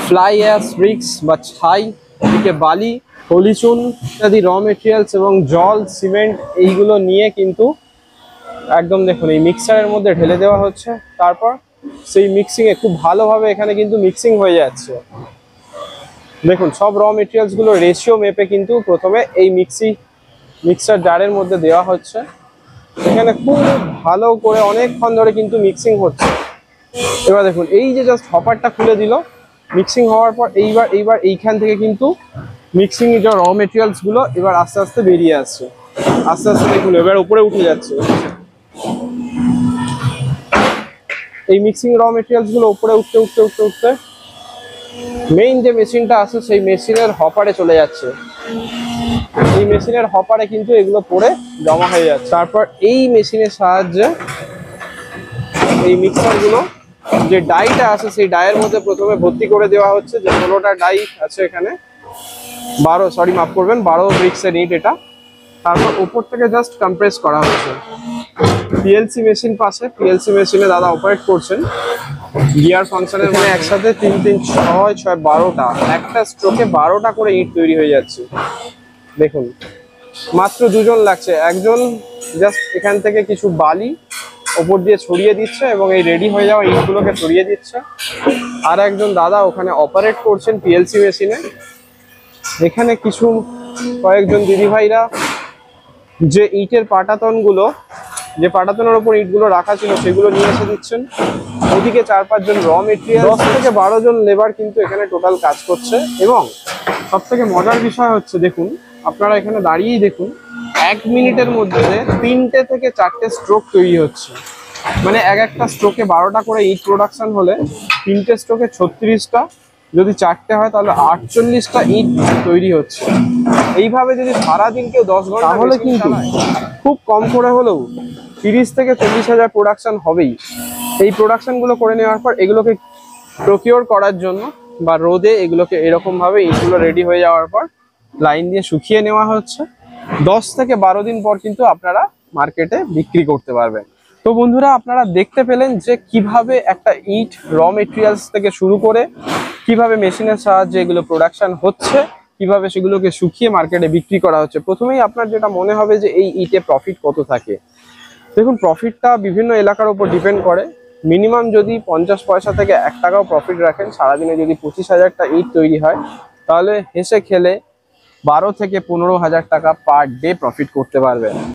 Fly ash bricks বা ছাই, এদিকে বালি, পলিচুন ইত্যাদি র মেটেরিয়ালস এবং জল, সিমেন্ট এইগুলো নিয়ে কিন্তু একদম দেখুন এই মিক্সারের মধ্যে ঢেলে দেওয়া হচ্ছে। তারপর সেই মিক্সিংয়ে খুব ভালোভাবে এখানে কিন্তু মিক্সিং হয়ে যাচ্ছে। দেখুন সব র মেটেরিয়ালস গুলো রেশিও মেপে কিন্তু প্রথমে এই মিক্সার জারের মধ্যে দেওয়া হচ্ছে। এখানে খুব ভালো করে অনেকক্ষণ ধরে কিন্তু মিক্সিং হচ্ছে। এবার দেখুন এই যে জাস্ট হপারটা খুলে দিল, মিক্সিং হওয়ার পর এইবার এইখান থেকে কিন্তু মিক্সিং যে র মেটেরিয়ালস গুলো এবার আস্তে আস্তে বেরিয়ে আসছে। আস্তে আস্তে দেখুন এবার উপরে উঠে যাচ্ছে। এই মিক্সিং র মেটেরিয়ালস গুলো উপরে উঠতে উঠতে উঠতে উঠতে মেইন যে মেশিনটা আছে সেই মেশিনের হপারে চলে যাচ্ছে। এই মেশিনের হপারে কিন্তু এগুলো পড়ে জমা হয়ে যাচ্ছে। তারপর এই মেশিনের সাহায্যে এই মিক্সারগুলো যে ডাইটা আছে সেই ডাইয়ের মধ্যে প্রথমে ভর্তি করে দেওয়া হচ্ছে। যে 16টা ডাই আছে এখানে, 12 ব্রিক্সের ইট এটা। তারপর উপর থেকে জাস্ট কম্প্রেস করা হচ্ছে। পিএলসি মেশিন পাশে, পিএলসি মেশিনে দাদা অপারেট করছেন গিয়ার ফাংশনের, মানে একসাথে 3 3 6 6 12টা, একটা স্ট্রোকে 12টা করে ইট তৈরি হয়ে যাচ্ছে। দেখুন মাত্র 2 জন লাগছে, একজন জাস্ট এখান থেকে কিছু বালি ওপর দিয়ে ছড়িয়ে দিচ্ছে এবং এই রেডি হয়ে যাওয়া ইটগুলোকে ছড়িয়ে দিচ্ছে। আর একজন দাদা ওখানে অপারেট করছেন পিএলসি মেশিনে। এখানে কয়েকজন দিদিভাইরা যে ইটের পাটাতনগুলো, যে পাটাতনের ওপর ইটগুলো রাখা ছিল সেগুলো নিয়ে এসে দিচ্ছেন। ওদিকে 4-5 জন র মেটেরিয়াল, 10 থেকে 12 জন লেবার কিন্তু এখানে টোটাল কাজ করছে। এবং সব থেকে মজার বিষয় হচ্ছে দেখুন, আপনারা এখানে দাঁড়িয়েই দেখুন 1 মিনিটের মধ্যে 3টে থেকে 4টে স্ট্রোক তৈরি হচ্ছে। মানে একটা স্ট্রোকে 12টা করে ইট প্রোডাকশন হলে 3টে স্ট্রোকে 36টা, যদি 4টে হয় তাহলে 48টা ইট তৈরি হচ্ছে। এইভাবে যদি সারাদিন কেউ 10 ঘন্টা, তাহলে কিন্তু খুব কম করে হলেও 30 থেকে 40 হাজার প্রোডাকশন হবেই। এই প্রোডাকশনগুলো করে নেওয়ার পর এগুলোকে প্রকিওর করার জন্য বা রোদে এগুলোকে এরকমভাবে ইটগুলো রেডি হয়ে যাওয়ার পর লাইন দিয়ে শুকিয়ে নেওয়া হচ্ছে। 10 থেকে 12 দিন পর কিন্তু আপনারা মার্কেটে বিক্রি করতে পারবেন। তো বন্ধুরা আপনারা দেখতে পেলেন যে কিভাবে একটা ইট র মেটেরিয়ালস থেকে শুরু করে কিভাবে মেশিনের সাহায্যে এগুলো প্রোডাকশন হচ্ছে, কিভাবে সেগুলোকে শুকিয়ে মার্কেটে বিক্রি করা হচ্ছে। প্রথমেই আপনার যেটা মনে হবে যে এই ইটে প্রফিট কত থাকে। দেখুন প্রফিটটা বিভিন্ন এলাকার উপর ডিপেন্ড করে। মিনিমাম যদি 50 পয়সা থেকে 1 টাকাও প্রফিট রাখেন, সারাদিনে যদি 25,000টা ইট তৈরি হয়, তাহলে হেসে খেলে 12 থেকে 15 হাজার টাকা পার ডে প্রফিট করতে পারবেন।